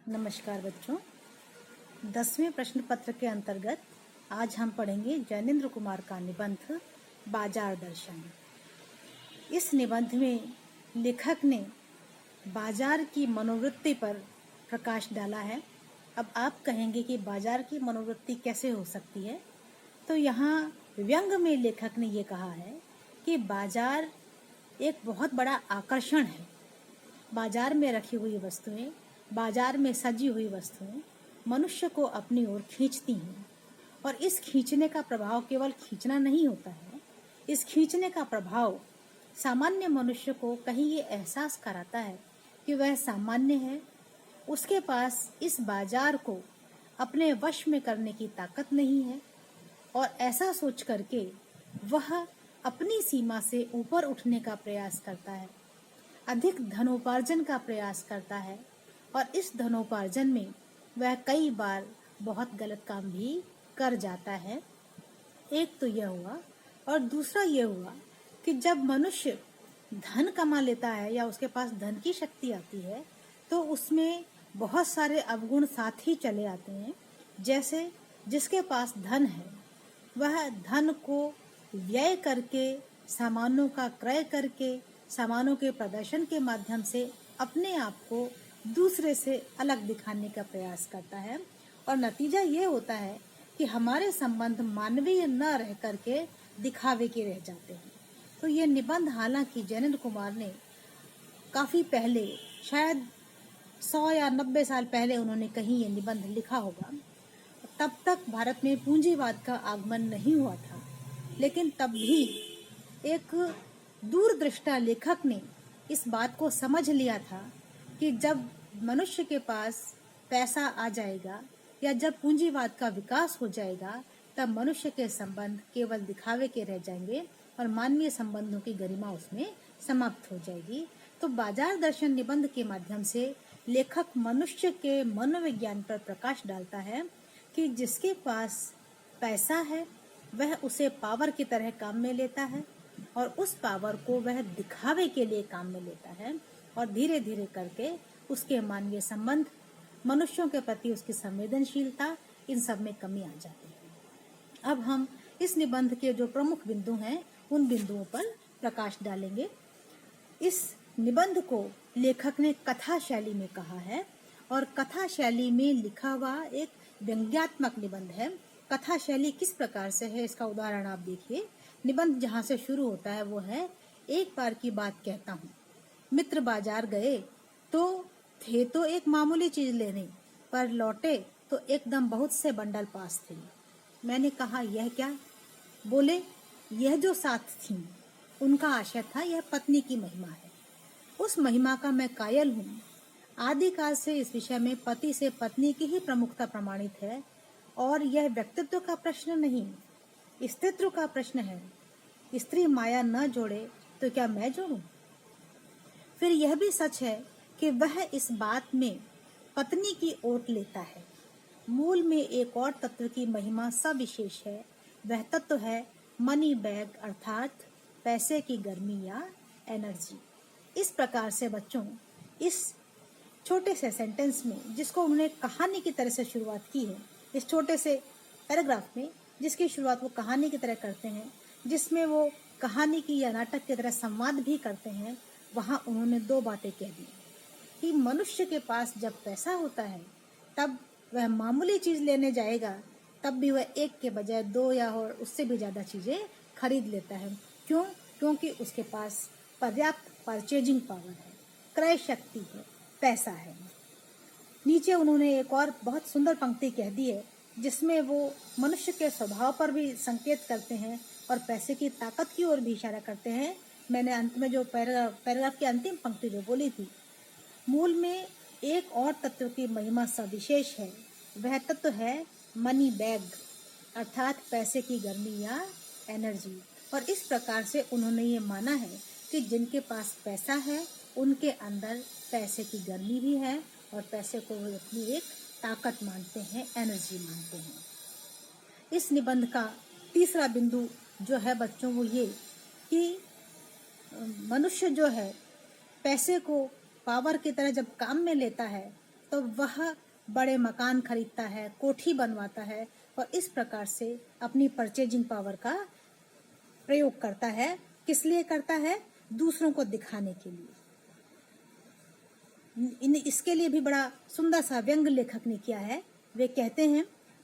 नमस्कार बच्चों। 10वें प्रश्न पत्र के अंतर्गत आज हम पढ़ेंगे जैनेन्द्र कुमार का निबंध बाजार दर्शन। इस निबंध में लेखक ने बाजार की मनोवृत्ति पर प्रकाश डाला है। अब आप कहेंगे कि बाजार की मनोवृत्ति कैसे हो सकती है, तो यहाँ व्यंग में लेखक ने ये कहा है कि बाजार एक बहुत बड़ा आकर्षण है। बाजार में रखी हुई वस्तुएं, बाजार में सजी हुई वस्तुएं मनुष्य को अपनी ओर खींचती हैं, और इस खींचने का प्रभाव केवल खींचना नहीं होता है। इस खींचने का प्रभाव सामान्य मनुष्य को कहीं ये एहसास कराता है कि वह सामान्य है, उसके पास इस बाजार को अपने वश में करने की ताकत नहीं है, और ऐसा सोच करके वह अपनी सीमा से ऊपर उठने का प्रयास करता है, अधिक धनोपार्जन का प्रयास करता है, और इस धनोपार्जन में वह कई बार बहुत गलत काम भी कर जाता है। एक तो यह हुआ, और दूसरा यह हुआ कि जब मनुष्य धन कमा लेता है या उसके पास धन की शक्ति आती है, तो उसमें बहुत सारे अवगुण साथ ही चले आते हैं। जैसे जिसके पास धन है वह धन को व्यय करके, सामानों का क्रय करके, सामानों के प्रदर्शन के माध्यम से अपने आप को दूसरे से अलग दिखाने का प्रयास करता है, और नतीजा ये होता है कि हमारे संबंध मानवीय न रह करके दिखावे के रह जाते हैं। तो ये निबंध हालांकि जैनेन्द्र कुमार ने काफ़ी पहले, शायद 100 या 90 साल पहले उन्होंने कहीं ये निबंध लिखा होगा। तब तक भारत में पूंजीवाद का आगमन नहीं हुआ था, लेकिन तब भी एक दूरदृष्टा लेखक ने इस बात को समझ लिया था कि जब मनुष्य के पास पैसा आ जाएगा या जब पूंजीवाद का विकास हो जाएगा, तब मनुष्य के संबंध केवल दिखावे के रह जाएंगे और मानवीय संबंधों की गरिमा उसमें समाप्त हो जाएगी। तो बाजार दर्शन निबंध के माध्यम से लेखक मनुष्य के मनोविज्ञान पर प्रकाश डालता है कि जिसके पास पैसा है वह उसे पावर की तरह काम में लेता है, और उस पावर को वह दिखावे के लिए काम में लेता है, और धीरे धीरे करके उसके मानवीय संबंध, मनुष्यों के प्रति उसकी संवेदनशीलता, इन सब में कमी आ जाती है। अब हम इस निबंध के जो प्रमुख बिंदु हैं उन बिंदुओं पर प्रकाश डालेंगे। इस निबंध को लेखक ने कथा शैली में कहा है, और कथा शैली में लिखा हुआ एक व्यंग्यात्मक निबंध है। कथा शैली किस प्रकार से है इसका उदाहरण आप देखिए। निबंध जहाँ से शुरू होता है वो है, एक बार की बात कहता हूँ, मित्र बाजार गए तो एक मामूली चीज लेने, पर लौटे तो एकदम बहुत से बंडल पास थे। मैंने कहा यह क्या? बोले यह जो साथ थीं उनका आशय था यह पत्नी की महिमा है। उस महिमा का मैं कायल हूँ। आदिकाल से इस विषय में पति से पत्नी की ही प्रमुखता प्रमाणित है, और यह व्यक्तित्व का प्रश्न नहीं, स्त्रीत्व का प्रश्न है। स्त्री माया न जोड़े तो क्या मैं जोड़ूं? फिर यह भी सच है कि वह इस बात में पत्नी की ओट लेता है। मूल में एक और तत्व की महिमा सविशेष है। वह तत्व है मनी बैग, अर्थात पैसे की गर्मी या एनर्जी। इस प्रकार से बच्चों, इस छोटे से सेंटेंस में, जिसको उन्होंने कहानी की तरह से शुरुआत की है, इस छोटे से पैराग्राफ में जिसकी शुरुआत वो कहानी की तरह करते हैं, जिसमें वो कहानी की या नाटक की तरह संवाद भी करते हैं, वहाँ उन्होंने दो बातें कह दी कि मनुष्य के पास जब पैसा होता है तब वह मामूली चीज लेने जाएगा, तब भी वह एक के बजाय दो या और उससे भी ज्यादा चीजें खरीद लेता है। क्यों? क्योंकि उसके पास पर्याप्त परचेजिंग पावर है, क्रय शक्ति है, पैसा है। नीचे उन्होंने एक और बहुत सुंदर पंक्ति कह दी है, जिसमें वो मनुष्य के स्वभाव पर भी संकेत करते हैं और पैसे की ताकत की ओर भी इशारा करते हैं। मैंने अंत में जो पैराग्राफ की अंतिम पंक्ति जो बोली थी, मूल में एक और तत्व की महिमा सविशेष है। वह तत्व है मनी बैग, अर्थात पैसे की गर्मी या एनर्जी। और इस प्रकार से उन्होंने ये माना है कि जिनके पास पैसा है उनके अंदर पैसे की गर्मी भी है, और पैसे को वो अपनी एक ताकत मानते हैं, एनर्जी मानते हैं। इस निबंध का तीसरा बिंदु जो है बच्चों, वो ये कि मनुष्य जो है पैसे को पावर की तरह जब काम में लेता है तो वह बड़े मकान खरीदता है, कोठी बनवाता है और इस प्रकार से अपनी परचेजिंग पावर का प्रयोग करता है। किस लिए करता है? दूसरों को दिखाने के लिए। इसके लिए भी बड़ा सुंदर सा व्यंग लेखक ने किया है। वे कहते हैं,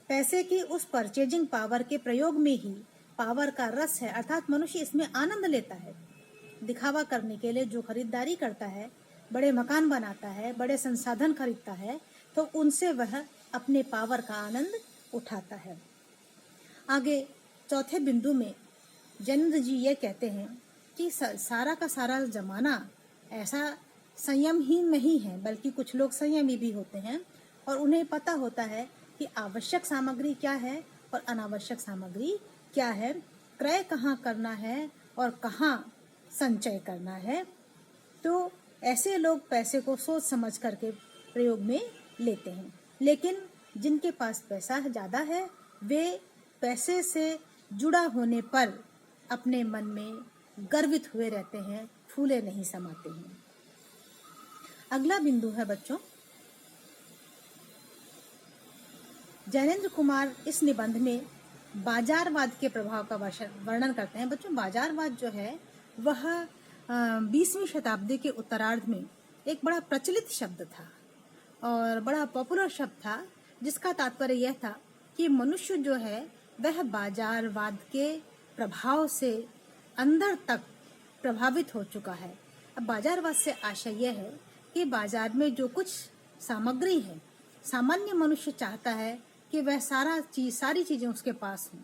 पैसे की उस परचेजिंग पावर के प्रयोग में ही पावर का रस है, अर्थात मनुष्य इसमें आनंद लेता है। दिखावा करने के लिए जो खरीदारी करता है, बड़े मकान बनाता है, बड़े संसाधन खरीदता है, तो उनसे वह अपने पावर का आनंद उठाता है। आगे चौथे बिंदु में जैनेंद्र जी ये कहते हैं कि सारा का सारा जमाना ऐसा संयमहीन नहीं है, बल्कि कुछ लोग संयमी भी होते हैं और उन्हें पता होता है कि आवश्यक सामग्री क्या है और अनावश्यक सामग्री क्या है, क्रय कहाँ करना है और कहाँ संचय करना है। तो ऐसे लोग पैसे को सोच समझ करके प्रयोग में लेते हैं। लेकिन जिनके पास पैसा ज़्यादा है, वे पैसे से जुड़ा होने पर अपने मन में गर्वित हुए रहते हैं, फूले नहीं समाते हैं। अगला बिंदु है बच्चों, जैनेंद्र कुमार इस निबंध में बाजारवाद के प्रभाव का वर्णन करते हैं। बच्चों, बाजारवाद जो है वह 20वीं शताब्दी के उत्तरार्ध में एक बड़ा प्रचलित शब्द था और बड़ा पॉपुलर शब्द था, जिसका तात्पर्य यह था कि मनुष्य जो है वह बाजारवाद के प्रभाव से अंदर तक प्रभावित हो चुका है। अब बाजारवाद से आशय यह है कि बाजार में जो कुछ सामग्री है, सामान्य मनुष्य चाहता है कि वह सारी चीजें उसके पास हों।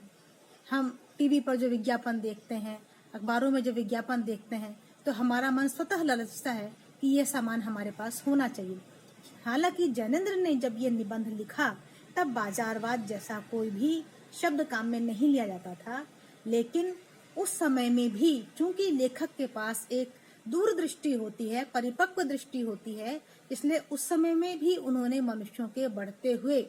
हम टीवी पर जो विज्ञापन देखते हैं, अखबारों में जो विज्ञापन देखते हैं, तो हमारा मन स्वतः ललचता है कि यह सामान हमारे पास होना चाहिए। हालांकि जैनेंद्र ने जब ये निबंध लिखा तब बाजारवाद जैसा कोई भी शब्द काम में नहीं लिया जाता था, लेकिन उस समय में भी चूंकि लेखक के पास एक दूरदृष्टि होती है, परिपक्व दृष्टि होती है, इसलिए उस समय में भी उन्होंने मनुष्यों के बढ़ते हुए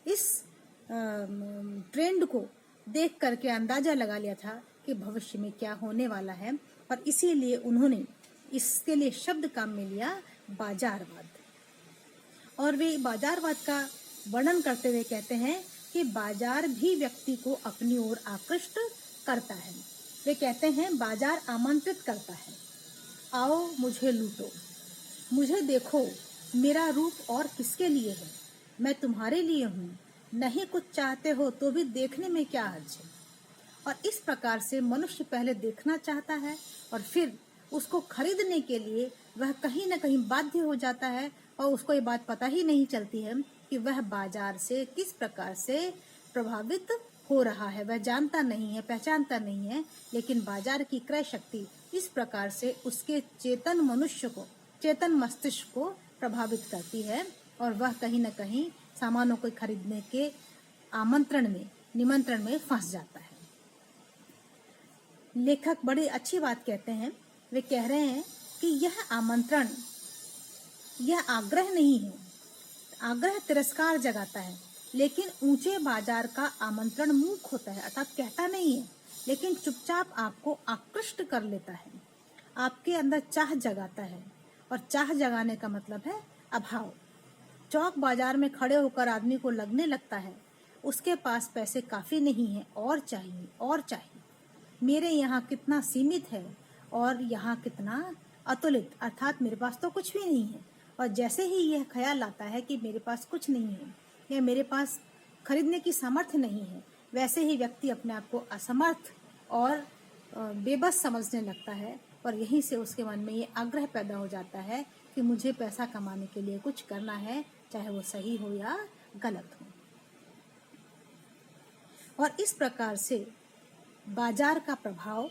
इस ट्रेंड को देख करके अंदाजा लगा लिया था कि भविष्य में क्या होने वाला है, और इसीलिए उन्होंने इसके लिए शब्द काम में लिया बाजारवाद। और वे बाजारवाद का वर्णन करते हुए कहते हैं कि बाजार भी व्यक्ति को अपनी ओर आकृष्ट करता है। वे कहते हैं, बाजार आमंत्रित करता है, आओ मुझे लूटो, मुझे देखो, मेरा रूप और किसके लिए है, मैं तुम्हारे लिए हूँ, नहीं कुछ चाहते हो तो भी देखने में क्या हर्ज है। और इस प्रकार से मनुष्य पहले देखना चाहता है और फिर उसको खरीदने के लिए वह कहीं न कहीं बाध्य हो जाता है, और उसको ये बात पता ही नहीं चलती है कि वह बाजार से किस प्रकार से प्रभावित हो रहा है। वह जानता नहीं है, पहचानता नहीं है, लेकिन बाजार की क्रय शक्ति इस प्रकार से उसके चेतन मनुष्य को, चेतन मस्तिष्क को प्रभावित करती है और वह कहीं न कहीं सामानों को खरीदने के निमंत्रण में फंस जाता है। लेखक बड़ी अच्छी बात कहते हैं। वे कह रहे हैं कि यह आमंत्रण, यह आग्रह नहीं है, आग्रह तिरस्कार जगाता है, लेकिन ऊंचे बाजार का आमंत्रण मूक होता है, अर्थात कहता नहीं है, लेकिन चुपचाप आपको आकृष्ट कर लेता है, आपके अंदर चाह जगाता है, और चाह जगाने का मतलब है अभाव। चौक बाजार में खड़े होकर आदमी को लगने लगता है उसके पास पैसे काफी नहीं है, और चाहिए और चाहिए, मेरे यहाँ कितना सीमित है और यहाँ कितना अतुलित, अर्थात मेरे पास तो कुछ भी नहीं है। और जैसे ही यह ख्याल आता है कि मेरे पास कुछ नहीं है या मेरे पास खरीदने की सामर्थ्य नहीं है, वैसे ही व्यक्ति अपने आप को असमर्थ और बेबस समझने लगता है, और यहीं से उसके मन में ये आग्रह पैदा हो जाता है कि मुझे पैसा कमाने के लिए कुछ करना है, चाहे वो सही हो या गलत हो। और इस प्रकार से बाजार का प्रभाव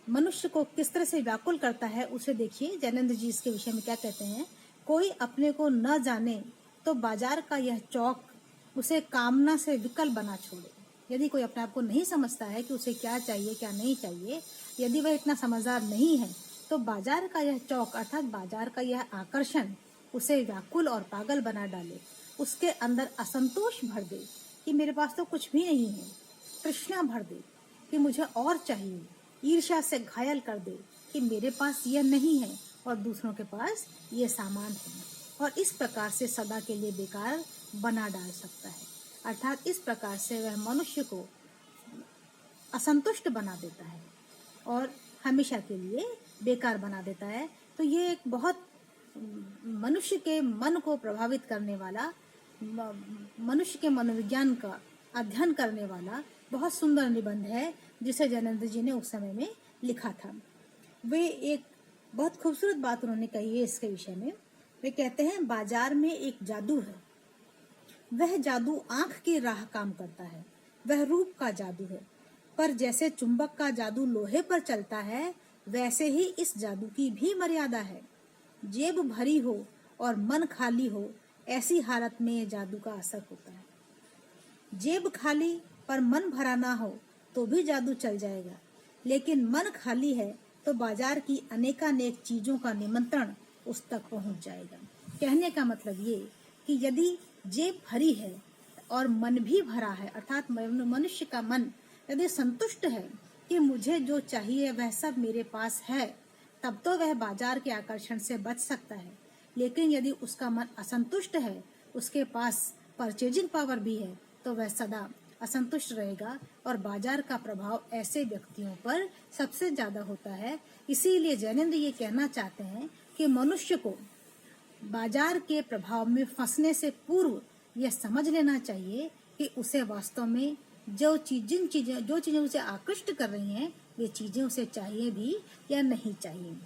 मनुष्य को किस तरह से व्याकुल करता है, उसे देखिए। जैनेंद्र जी इसके विषय में क्या कहते हैं, कोई अपने को न जाने तो बाजार का यह चौक उसे कामना से विकल बना छोड़े। यदि कोई अपने आप को नहीं समझता है कि उसे क्या चाहिए क्या नहीं चाहिए, यदि वह इतना समझदार नहीं है, तो बाजार का यह चौक अर्थात बाजार का यह आकर्षण उसे व्याकुल और पागल बना डाले, उसके अंदर असंतोष भर दे कि मेरे पास तो कुछ भी नहीं है, तृष्णा भर दे कि मुझे और चाहिए, ईर्ष्या से घायल कर दे कि मेरे पास यह नहीं है और दूसरों के पास ये सामान है। और इस प्रकार से सदा के लिए बेकार बना डाल सकता है। अर्थात इस प्रकार से वह मनुष्य को असंतुष्ट बना देता है और हमेशा के लिए बेकार बना देता है। तो ये एक बहुत मनुष्य के मन को प्रभावित करने वाला, मनुष्य के मनोविज्ञान का अध्ययन करने वाला बहुत सुंदर निबंध है जिसे जैनेंद्र जी ने उस समय में लिखा था। वे एक बहुत खूबसूरत बात उन्होंने कही है इसके विषय में। वे कहते हैं, बाजार में एक जादू है, वह जादू आंख की राह काम करता है, वह रूप का जादू है, पर जैसे चुंबक का जादू लोहे पर चलता है वैसे ही इस जादू की भी मर्यादा है। जेब भरी हो और मन खाली हो, ऐसी हालत में यह जादू का असर होता है। जेब खाली पर मन भरा ना हो तो भी जादू चल जाएगा, लेकिन मन खाली है तो बाजार की अनेकानेक चीजों का निमंत्रण उस तक पहुंच जाएगा। कहने का मतलब ये कि यदि जेब भरी है और मन भी भरा है, अर्थात मनुष्य का मन यदि संतुष्ट है कि मुझे जो चाहिए वह सब मेरे पास है, तब तो वह बाजार के आकर्षण से बच सकता है। लेकिन यदि उसका मन असंतुष्ट है, उसके पास परचेजिंग पावर भी है, तो वह सदा असंतुष्ट रहेगा और बाजार का प्रभाव ऐसे व्यक्तियों पर सबसे ज्यादा होता है। इसीलिए जैनेंद्र ये कहना चाहते हैं कि मनुष्य को बाजार के प्रभाव में फंसने से पूर्व यह समझ लेना चाहिए कि उसे वास्तव में जो चीजें उसे आकृष्ट कर रही हैं, वे चीजें उसे चाहिए भी या नहीं चाहिए।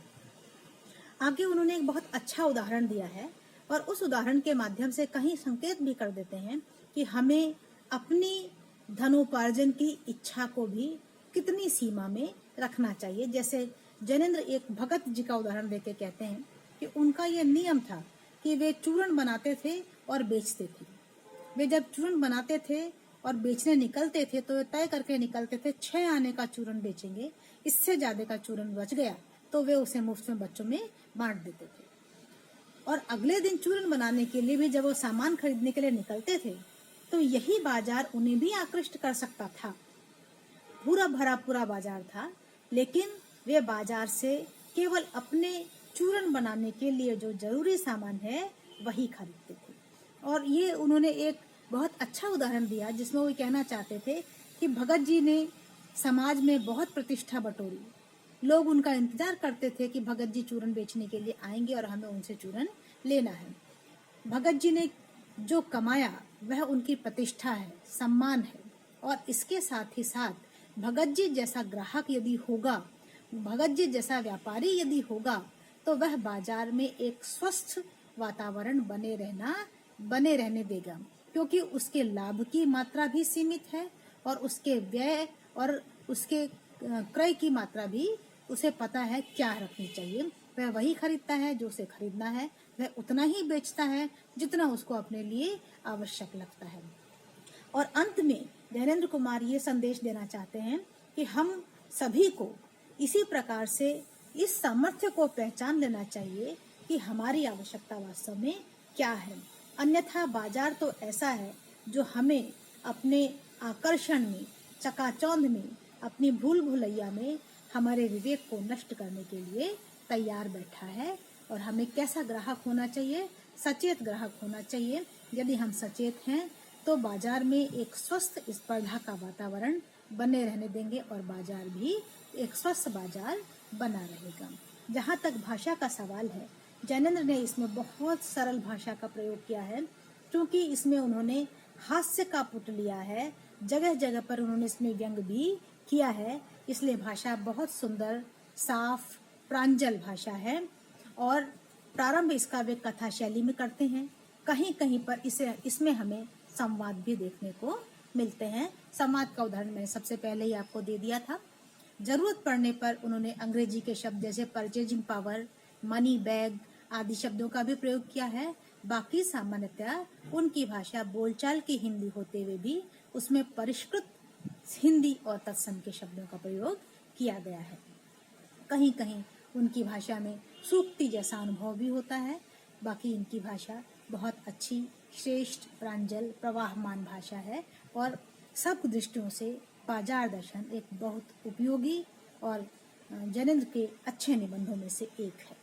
आगे उन्होंने एक बहुत अच्छा उदाहरण दिया है और उस उदाहरण के माध्यम से कहीं संकेत भी कर देते हैं कि हमें अपनी धनोपार्जन की इच्छा को भी कितनी सीमा में रखना चाहिए। जैसे जैनेंद्र एक भगत जी का उदाहरण देके कहते हैं कि उनका यह नियम था कि वे चूर्ण बनाते थे और बेचते थे। वे जब चूर्ण बनाते थे और बेचने निकलते थे तो वे तय करके निकलते थे 6 आने का चूर्ण बेचेंगे, इससे ज्यादा का चूर्ण बच गया तो वे उसे मुफ्त में बच्चों में बांट देते थे। और अगले दिन चूर्ण बनाने के लिए भी जब वो सामान खरीदने के लिए निकलते थे तो यही बाजार उन्हें भी आकृष्ट कर सकता था। पूरा भरा पूरा बाजार था, लेकिन वे बाजार से केवल अपने चूर्ण बनाने के लिए जो जरूरी सामान है वही खरीदते थे। और ये उन्होंने एक बहुत अच्छा उदाहरण दिया जिसमें वो कहना चाहते थे कि भगत जी ने समाज में बहुत प्रतिष्ठा बटोरी। लोग उनका इंतजार करते थे कि भगत जी चूर्ण बेचने के लिए आएंगे और हमें उनसे चूर्ण लेना है। भगत जी ने जो कमाया वह उनकी प्रतिष्ठा है, सम्मान है। और इसके साथ ही साथ भगत जी जैसा ग्राहक यदि होगा, भगत जी जैसा व्यापारी यदि होगा, तो वह बाजार में एक स्वस्थ वातावरण बने रहने देगा, क्योंकि उसके लाभ की मात्रा भी सीमित है और उसके व्यय और उसके क्रय की मात्रा भी उसे पता है क्या रखनी चाहिए। वह वही खरीदता है जो उसे खरीदना है, वह उतना ही बेचता है जितना उसको अपने लिए आवश्यक लगता है। और अंत में धैर्येंद्र कुमार ये संदेश देना चाहते हैं कि हम सभी को इसी प्रकार से इस सामर्थ्य को पहचान लेना चाहिए कि हमारी आवश्यकता वास्तव में क्या है। अन्यथा बाजार तो ऐसा है जो हमें अपने आकर्षण में, चकाचौंध में, अपनी भूल भुलैया में हमारे विवेक को नष्ट करने के लिए तैयार बैठा है। और हमें कैसा ग्राहक होना चाहिए? सचेत ग्राहक होना चाहिए। यदि हम सचेत हैं तो बाजार में एक स्वस्थ स्पर्धा का वातावरण बने रहने देंगे और बाजार भी एक स्वस्थ बाजार बना रहेगा। जहाँ तक भाषा का सवाल है, जैनेंद्र ने इसमें बहुत सरल भाषा का प्रयोग किया है, क्योंकि इसमें उन्होंने हास्य का पुट लिया है, जगह जगह पर उन्होंने इसमें व्यंग भी किया है। इसलिए भाषा बहुत सुंदर, साफ, प्रांजल भाषा है। और प्रारंभ इसका वे कथा शैली में करते हैं। कहीं कहीं पर इसमें हमें संवाद भी देखने को मिलते हैं। संवाद का उदाहरण मैंने सबसे पहले ही आपको दे दिया था। जरूरत पड़ने पर उन्होंने अंग्रेजी के शब्द जैसे परचेजिंग पावर, मनी बैग आदि शब्दों का भी प्रयोग किया है। बाकी सामान्यतः उनकी भाषा बोलचाल की हिंदी होते हुए भी उसमें परिष्कृत हिंदी और तत्सम के शब्दों का प्रयोग किया गया है। कहीं कहीं उनकी भाषा में सूक्ति जैसा अनुभव भी होता है। बाकी इनकी भाषा बहुत अच्छी, श्रेष्ठ, प्रांजल, प्रवाहमान भाषा है और सब दृष्टियों से बाजार दर्शन एक बहुत उपयोगी और जैनेंद्र के अच्छे निबंधों में से एक है।